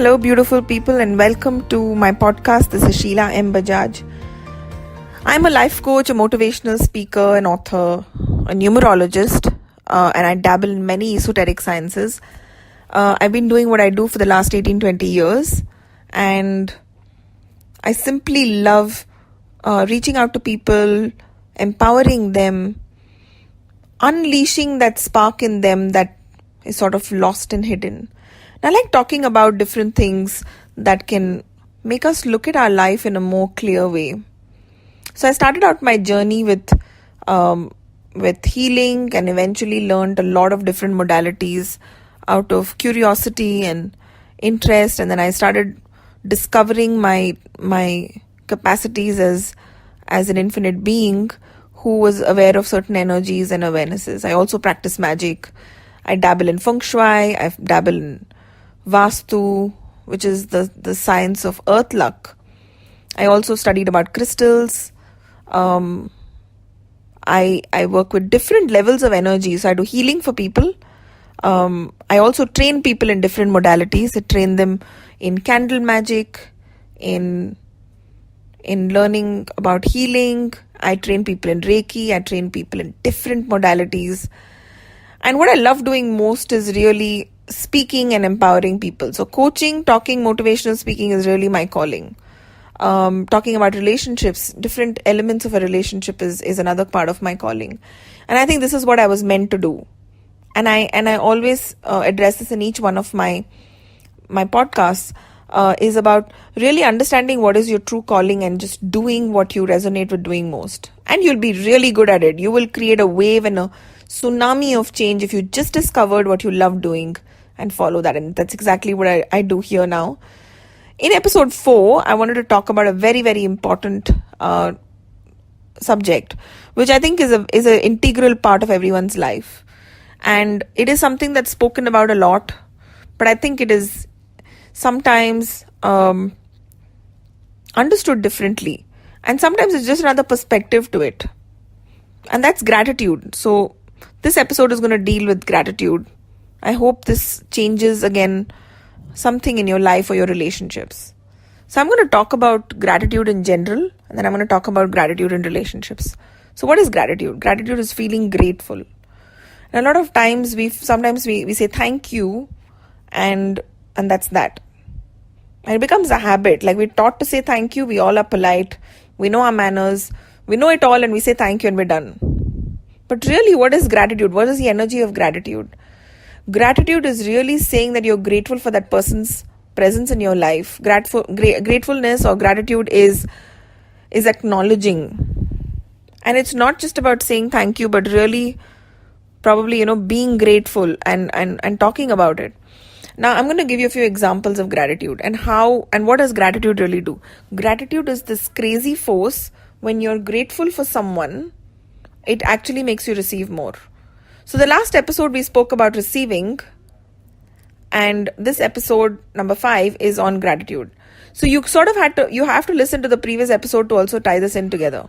Hello, beautiful people, and welcome to my podcast. This is Sheelaa M Bajaj. I'm a life coach, a motivational speaker, an author, a numerologist, and I dabble in many esoteric sciences. I've been doing what I do for the last 18-20 years, and I simply love reaching out to people, empowering them, unleashing that spark in them that is sort of lost and hidden. And I like talking about different things that can make us look at our life in a more clear way. So I started out my journey with healing, and eventually learned a lot of different modalities out of curiosity and interest. And then I started discovering my capacities as an infinite being who was aware of certain energies and awarenesses. I also practice magic. I dabble in feng shui. I dabble in Vastu, which is the science of earth luck. I also studied about crystals. I work with different levels of energy. So I do healing for people. I also train people in different modalities. I train them in candle magic, in learning about healing. I train people in Reiki. I train people in different modalities. And what I love doing most is really speaking and empowering people. So coaching, talking, motivational speaking is really my calling. Talking about relationships, different elements of a relationship is another part of my calling. And I think this is what I was meant to do. And I always address this in each one of my podcasts, is about really understanding what is your true calling and just doing what you resonate with doing most. And you'll be really good at it. You will create a wave and a tsunami of change if you just discovered what you love doing and follow that. And that's exactly what I do here now. In episode 4, I wanted to talk about a very, very important subject, which I think is an integral part of everyone's life. And it is something that's spoken about a lot, but I think it is sometimes understood differently. And sometimes it's just another perspective to it. And that's gratitude. So this episode is going to deal with gratitude. I hope this changes again something in your life or your relationships. So I'm going to talk about gratitude in general, and then I'm going to talk about gratitude in relationships. So what is gratitude? Gratitude is feeling grateful. And a lot of times we say thank you, and that's that. And it becomes a habit. Like, we're taught to say thank you. We all are polite. We know our manners. We know it all, and we say thank you and we're done. But really, what is gratitude? What is the energy of gratitude? Gratitude is really saying that you're grateful for that person's presence in your life. Gratefulness or gratitude is acknowledging. And it's not just about saying thank you, but really probably, being grateful and talking about it. Now, I'm going to give you a few examples of gratitude and what does gratitude really do? Gratitude is this crazy force. When you're grateful for someone, it actually makes you receive more. So the last episode we spoke about receiving, and this episode number 5 is on gratitude. So you have to listen to the previous episode to also tie this in together.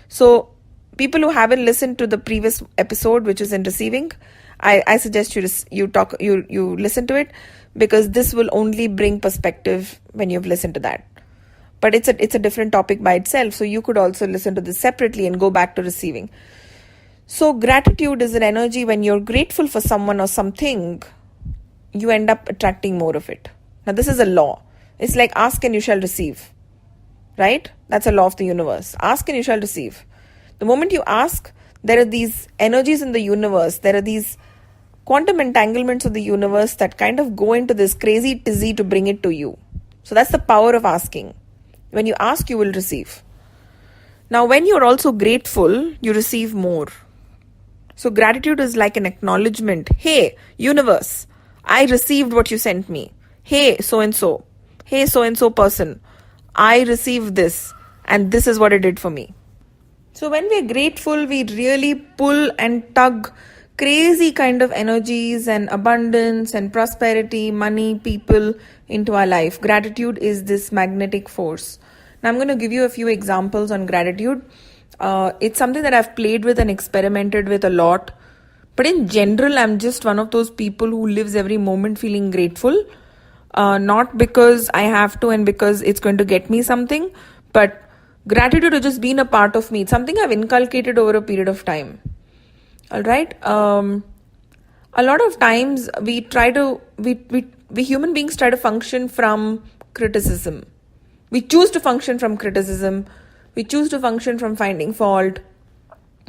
So people who haven't listened to the previous episode, which is in receiving, I suggest you listen to it, because this will only bring perspective when you've listened to that. But it's a different topic by itself. So you could also listen to this separately and go back to receiving. So gratitude is an energy. When you're grateful for someone or something, you end up attracting more of it. Now, this is a law. It's like ask and you shall receive, right? That's a law of the universe. Ask and you shall receive. The moment you ask, there are these energies in the universe. There are these quantum entanglements of the universe that kind of go into this crazy tizzy to bring it to you. So that's the power of asking. When you ask, you will receive. Now, when you're also grateful, you receive more. So gratitude is like an acknowledgement. Hey, universe, I received what you sent me. Hey, so-and-so. Hey, so-and-so person, I received this, and this is what it did for me. So when we're grateful, we really pull and tug crazy kind of energies and abundance and prosperity, money, people into our life. Gratitude is this magnetic force. Now I'm going to give you a few examples on gratitude. It's something that I've played with and experimented with a lot. But in general, I'm just one of those people who lives every moment feeling grateful. not because I have to and because it's going to get me something, but gratitude has just been a part of me. It's something I've inculcated over a period of time. All right. A lot of times we human beings try to function from criticism. We choose to function from criticism. We choose to function from finding fault,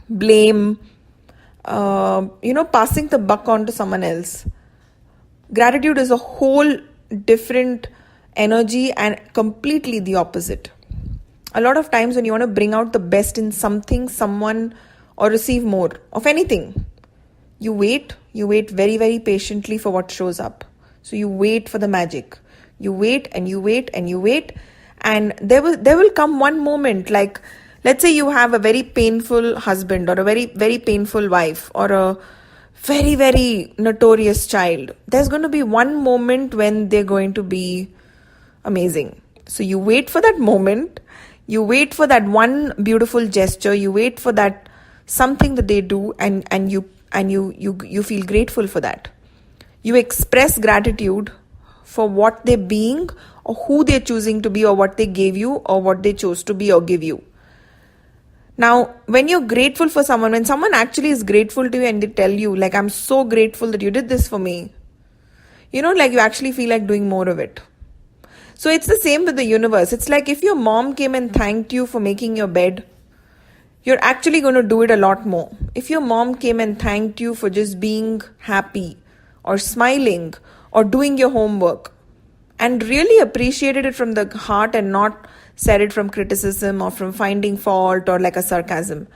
blame, passing the buck on to someone else. Gratitude is a whole different energy and completely the opposite. A lot of times when you want to bring out the best in something, someone, or receive more of anything, you wait very, very patiently for what shows up. So you wait for the magic. You wait and you wait and you wait, and there will come one moment, like let's say you have a very painful husband or a very, very painful wife or a very, very notorious child. There's going to be one moment when they're going to be amazing. So you wait for that moment. You wait for that one beautiful gesture. You wait for that something that they do, and you feel grateful for that. You express gratitude for what they're being or who they're choosing to be or what they gave you or what they chose to be or give you. Now, when you're grateful for someone, when someone actually is grateful to you and they tell you, like, I'm so grateful that you did this for me, like you actually feel like doing more of it. So it's the same with the universe. It's like if your mom came and thanked you for making your bed, you're actually going to do it a lot more. If your mom came and thanked you for just being happy or smiling or doing your homework and really appreciated it from the heart and not said it from criticism or from finding fault or like a sarcasm,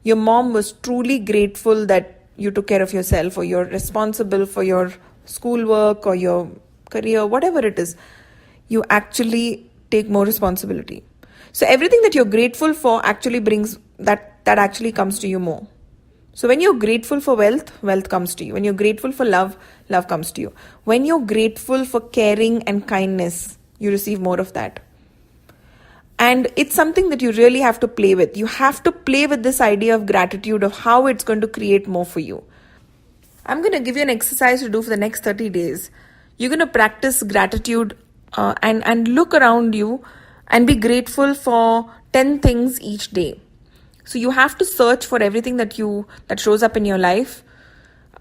your mom was truly grateful that you took care of yourself or you're responsible for your schoolwork or your career, whatever it is, you actually take more responsibility. So everything that you're grateful for actually brings that actually comes to you more. So when you're grateful for wealth, wealth comes to you. When you're grateful for love, love comes to you. When you're grateful for caring and kindness, you receive more of that. And it's something that you really have to play with. You have to play with this idea of gratitude, of how it's going to create more for you. I'm going to give you an exercise to do for the next 30 days. You're going to practice gratitude and look around you and be grateful for 10 things each day. So you have to search for everything that shows up in your life,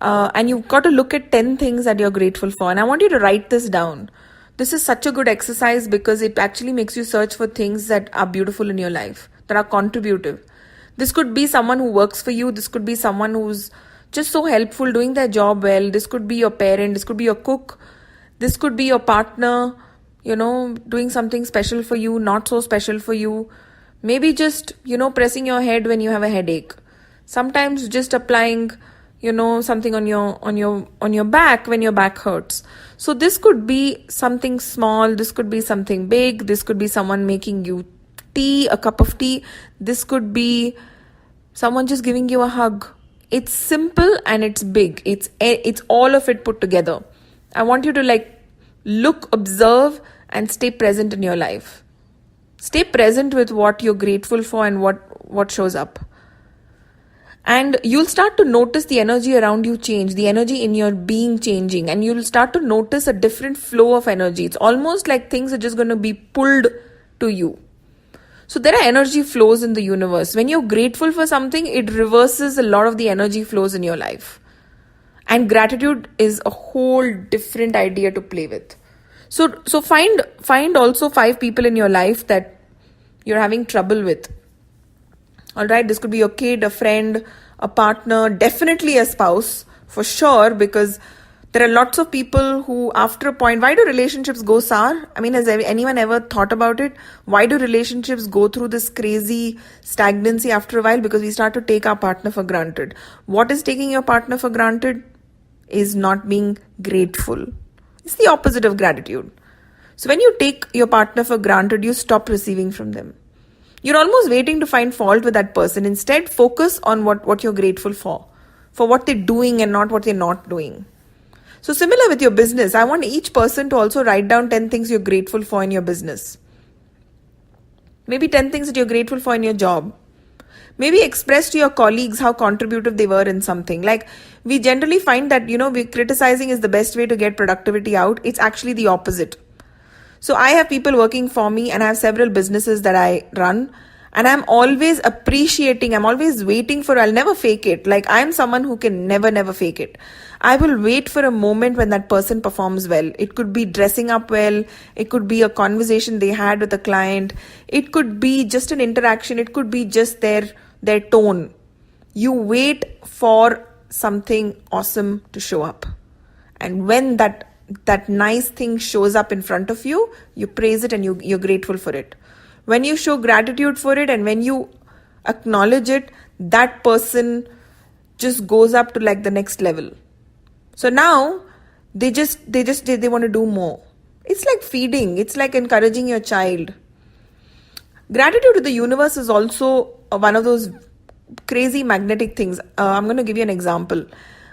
and you've got to look at 10 things that you're grateful for. And I want you to write this down. This is such a good exercise because it actually makes you search for things that are beautiful in your life, that are contributive. This could be someone who works for you. This could be someone who's just so helpful, doing their job well. This could be your parent. This could be your cook. This could be your partner, doing something special for you, not so special for you. Maybe just, pressing your head when you have a headache. Sometimes just applying, something on your back when your back hurts. So this could be something small. This could be something big. This could be someone making you tea, a cup of tea. This could be someone just giving you a hug. It's simple and it's big. It's all of it put together. I want you to look, observe, and stay present in your life. Stay present with what you're grateful for and what shows up. And you'll start to notice the energy around you change, the energy in your being changing, and you'll start to notice a different flow of energy. It's almost like things are just going to be pulled to you. So there are energy flows in the universe. When you're grateful for something, it reverses a lot of the energy flows in your life. And gratitude is a whole different idea to play with. So find also 5 people in your life that you're having trouble with. All right, this could be your kid, a friend, a partner, definitely a spouse, for sure, because there are lots of people who, after a point, why do relationships go sour? I mean, has anyone ever thought about it? Why do relationships go through this crazy stagnancy after a while? Because we start to take our partner for granted. What is taking your partner for granted? Is not being grateful. It's the opposite of gratitude. So when you take your partner for granted, you stop receiving from them. You're almost waiting to find fault with that person. Instead, focus on what you're grateful for what they're doing and not what they're not doing. So similar with your business, I want each person to also write down 10 things you're grateful for in your business. Maybe 10 things that you're grateful for in your job. Maybe express to your colleagues how contributive they were in something. Like we generally find that, we criticizing is the best way to get productivity out. It's actually the opposite. So I have people working for me, and I have several businesses that I run, and I'm always appreciating, I'm always waiting for, I'll never fake it. Like, I'm someone who can never fake it. I will wait for a moment when that person performs well. It could be dressing up well. It could be a conversation they had with a client. It could be just an interaction. It could be just their tone. You wait for something awesome to show up. And when that nice thing shows up in front of you, you praise it and you're grateful for it. When you show gratitude for it and when you acknowledge it, that person just goes up to like the next level. So now they want to do more. It's like feeding. It's like encouraging your child. Gratitude to the universe is also one of those crazy magnetic things. I'm going to give you an example.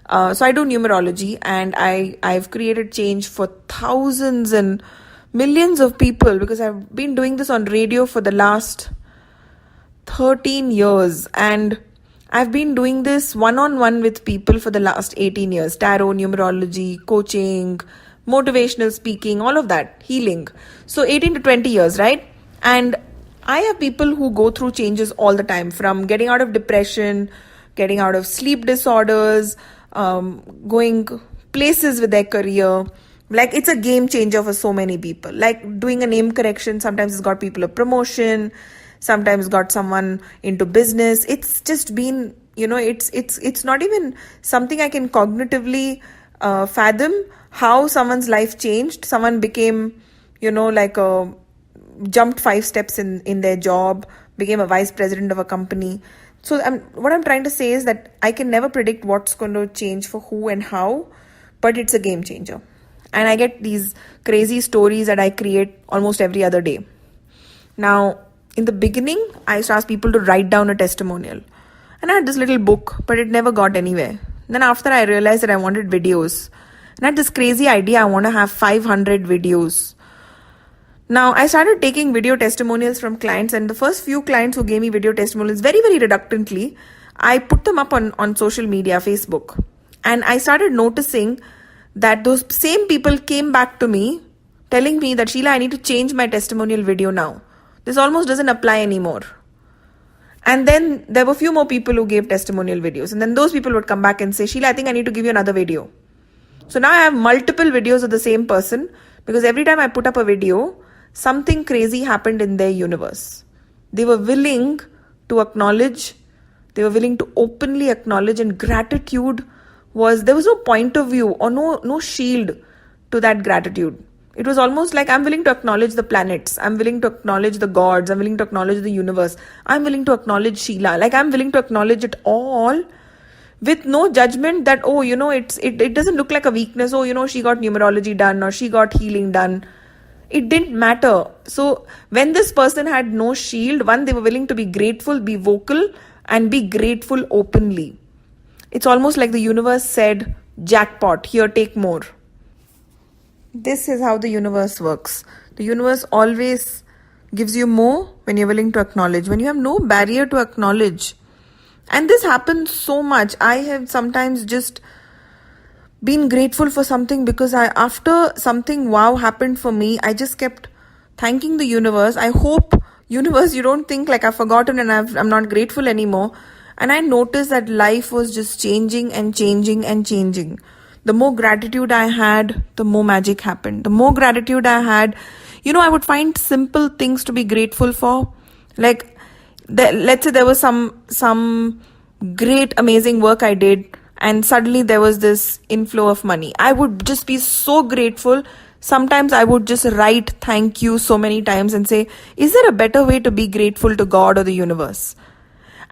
So I do numerology, and I've created change for thousands and millions of people because I've been doing this on radio for the last 13 years, and I've been doing this one-on-one with people for the last 18 years. Tarot, numerology, coaching, motivational speaking, all of that, healing. So 18 to 20 years, right? And I have people who go through changes all the time, from getting out of depression, getting out of sleep disorders, going places with their career. Like, it's a game changer for so many people. Like, doing a name correction, sometimes it's got people a promotion, sometimes got someone into business. It's just been, it's not even something I can cognitively fathom how someone's life changed. Someone became, jumped 5 steps in their job, became a vice president of a company. So what I'm trying to say is that I can never predict what's going to change for who and how, but it's a game changer. And I get these crazy stories that I create almost every other day. Now, in the beginning, I used to ask people to write down a testimonial. And I had this little book, but it never got anywhere. Then after, I realized that I wanted videos. And I had this crazy idea, I want to have 500 videos. Now, I started taking video testimonials from clients, and the first few clients who gave me video testimonials, very, very reluctantly, I put them up on social media, Facebook. And I started noticing that those same people came back to me telling me that, Sheela, I need to change my testimonial video now. This almost doesn't apply anymore. And then there were a few more people who gave testimonial videos. And then those people would come back and say, Sheela, I think I need to give you another video. So now I have multiple videos of the same person, because every time I put up a video, something crazy happened in their universe. They were willing to acknowledge, they were willing to openly acknowledge, and gratitude there was no point of view or no shield to that gratitude. It was almost like, I'm willing to acknowledge the planets, I'm willing to acknowledge the gods, I'm willing to acknowledge the universe, I'm willing to acknowledge Sheela. Like, I'm willing to acknowledge it all with no judgment that, it doesn't look like a weakness. She got numerology done or she got healing done. It didn't matter. So when this person had no shield, one, they were willing to be grateful, be vocal, and be grateful openly. It's almost like the universe said, jackpot, here, take more. This is how the universe works. The universe always gives you more when you're willing to acknowledge, when you have no barrier to acknowledge. And this happens so much. I have sometimes just been grateful for something because after something wow happened for me, I just kept thanking the universe. I hope, universe, you don't think like I've forgotten and I'm not grateful anymore. And I noticed that life was just changing and changing and changing. The more gratitude I had, the more magic happened. The more gratitude I had, I would find simple things to be grateful for. Like, let's say there was some great, amazing work I did, and suddenly there was this inflow of money. I would just be so grateful. Sometimes I would just write thank you so many times and say, is there a better way to be grateful to God or the universe?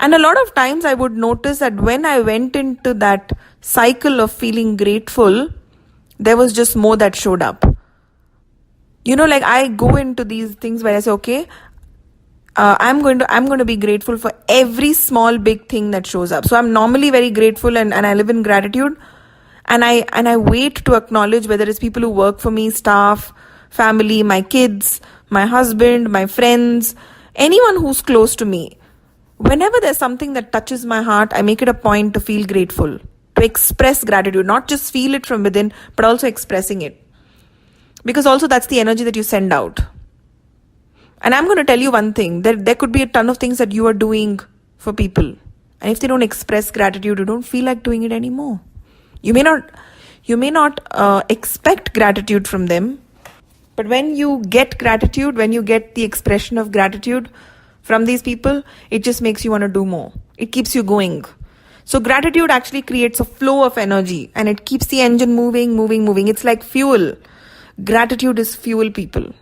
And a lot of times I would notice that when I went into that cycle of feeling grateful, there was just more that showed up. Like, I go into these things where I say, okay, I'm going to be grateful for every small big thing that shows up. So I'm normally very grateful and I live in gratitude, and I wait to acknowledge whether it's people who work for me, staff, family, my kids, my husband, my friends, anyone who's close to me. Whenever there's something that touches my heart, I make it a point to feel grateful, to express gratitude, not just feel it from within, but also expressing it. Because also that's the energy that you send out. And I'm going to tell you one thing, there could be a ton of things that you are doing for people. And if they don't express gratitude, you don't feel like doing it anymore. You may not expect gratitude from them, but when you get gratitude, when you get the expression of gratitude from these people, it just makes you want to do more. It keeps you going. So gratitude actually creates a flow of energy and it keeps the engine moving. It's like fuel. Gratitude is fuel, people.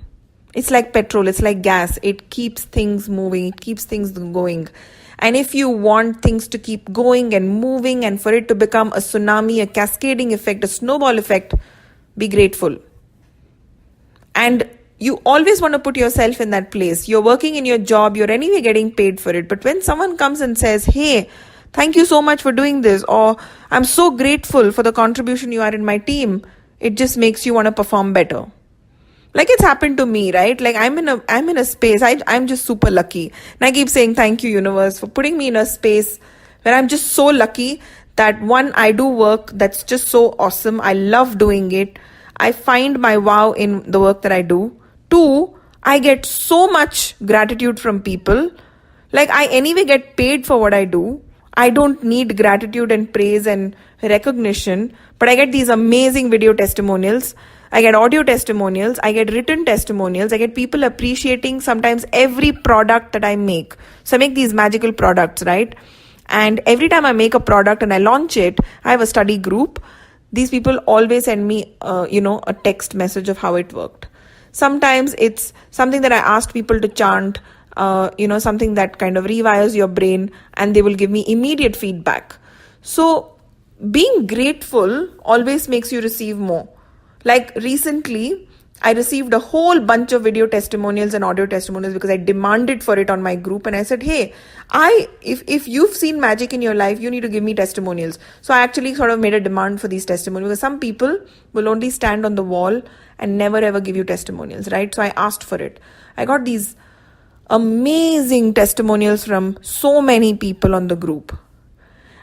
It's like petrol, it's like gas. It keeps things moving, it keeps things going. And if you want things to keep going and moving and for it to become a tsunami, a cascading effect, a snowball effect, be grateful. And you always want to put yourself in that place. You're working in your job, you're anyway getting paid for it. But when someone comes and says, hey, thank you so much for doing this, or I'm so grateful for the contribution you are in my team, it just makes you want to perform better. Like it's happened to me, right? Like I'm in a space, I'm just super lucky. And I keep saying thank you, universe, for putting me in a space where I'm just so lucky that one, I do work that's just so awesome. I love doing it. I find my wow in the work that I do. Two, I get so much gratitude from people. Like I anyway get paid for what I do. I don't need gratitude and praise and recognition, but I get these amazing video testimonials. I get audio testimonials, I get written testimonials, I get people appreciating sometimes every product that I make. So I make these magical products, right? And every time I make a product and I launch it, I have a study group. These people always send me, a text message of how it worked. Sometimes it's something that I asked people to chant, something that kind of rewires your brain, and they will give me immediate feedback. So being grateful always makes you receive more. Like recently, I received a whole bunch of video testimonials and audio testimonials because I demanded for it on my group. And I said, hey, if you've seen magic in your life, you need to give me testimonials. So I actually sort of made a demand for these testimonials because some people will only stand on the wall and never ever give you testimonials, right? So I asked for it. I got these amazing testimonials from so many people on the group.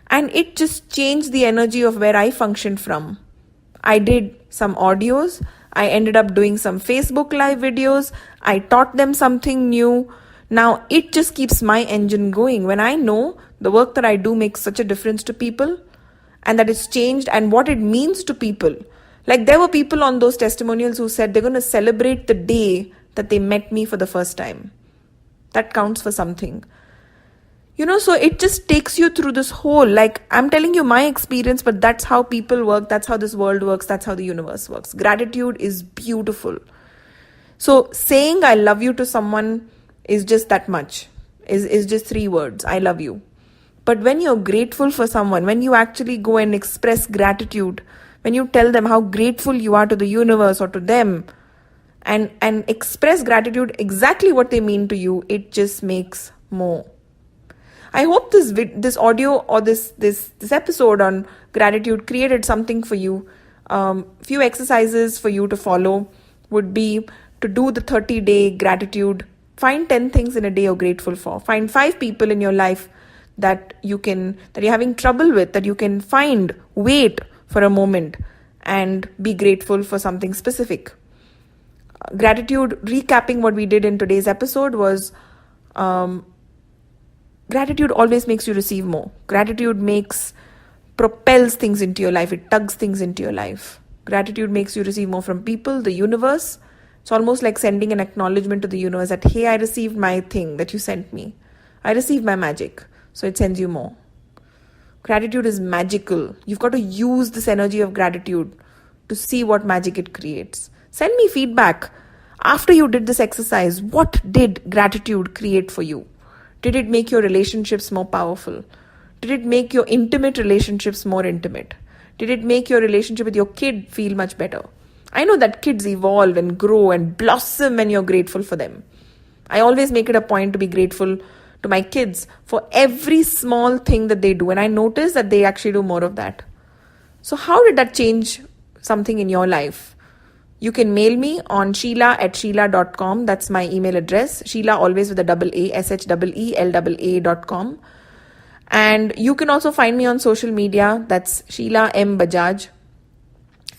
And it just changed the energy of where I functioned from. I did some audios. I ended up doing some Facebook live videos. I taught them something new. Now it just keeps my engine going. When I know the work that I do makes such a difference to people and that it's changed and what it means to people. Like there were people on those testimonials who said they're going to celebrate the day that they met me for the first time. That counts for something. So it just takes you through this whole, like I'm telling you my experience, but that's how people work. That's how this world works. That's how the universe works. Gratitude is beautiful. So saying I love you to someone is just that much, is just 3 words. I love you. But when you're grateful for someone, when you actually go and express gratitude, when you tell them how grateful you are to the universe or to them and express gratitude exactly what they mean to you, it just makes more. I hope this audio or this episode on gratitude created something for you. Few exercises for you to follow would be to do the 30-day gratitude. Find 10 things in a day you're grateful for. Find 5 people in your life that you're having trouble with, that you can wait for a moment and be grateful for something specific. Gratitude, recapping what we did in today's episode was, gratitude always makes you receive more. Gratitude propels things into your life. It tugs things into your life. Gratitude makes you receive more from people, the universe. It's almost like sending an acknowledgement to the universe that, hey, I received my thing that you sent me. I received my magic. So it sends you more. Gratitude is magical. You've got to use this energy of gratitude to see what magic it creates. Send me feedback. After you did this exercise, what did gratitude create for you? Did it make your relationships more powerful? Did it make your intimate relationships more intimate? Did it make your relationship with your kid feel much better? I know that kids evolve and grow and blossom when you're grateful for them. I always make it a point to be grateful to my kids for every small thing that they do. And I notice that they actually do more of that. So how did that change something in your life? You can mail me on sheela@sheela.com. That's my email address. Sheela always with a double A, SHEELA.com. And you can also find me on social media. That's Sheelaa M Bajaj.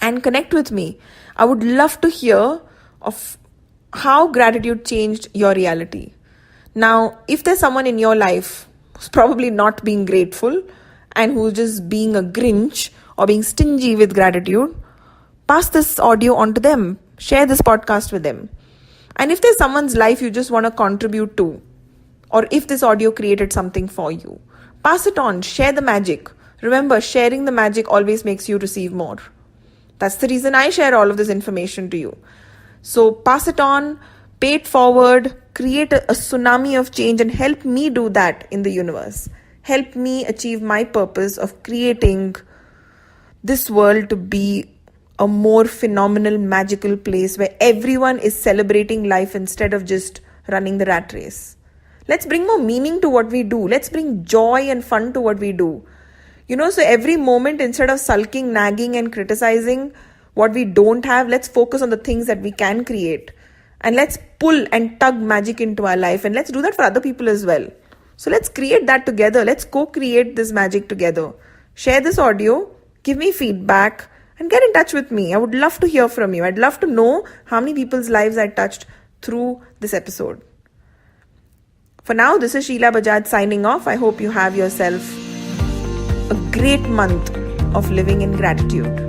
And connect with me. I would love to hear of how gratitude changed your reality. Now, if there's someone in your life who's probably not being grateful and who's just being a Grinch or being stingy with gratitude, pass this audio on to them. Share this podcast with them. And if there's someone's life you just want to contribute to, or if this audio created something for you, pass it on. Share the magic. Remember, sharing the magic always makes you receive more. That's the reason I share all of this information to you. So pass it on, pay it forward, create a tsunami of change, and help me do that in the universe. Help me achieve my purpose of creating this world to be a more phenomenal, magical place where everyone is celebrating life instead of just running the rat race. Let's bring more meaning to what we do. Let's bring joy and fun to what we do. So every moment, instead of sulking, nagging, and criticizing what we don't have, let's focus on the things that we can create. And let's pull and tug magic into our life. And let's do that for other people as well. So let's create that together. Let's co-create this magic together. Share this audio, give me feedback, and get in touch with me. I would love to hear from you. I'd love to know how many people's lives I touched through this episode. For now, this is Sheela Bajaj signing off. I hope you have yourself a great month of living in gratitude.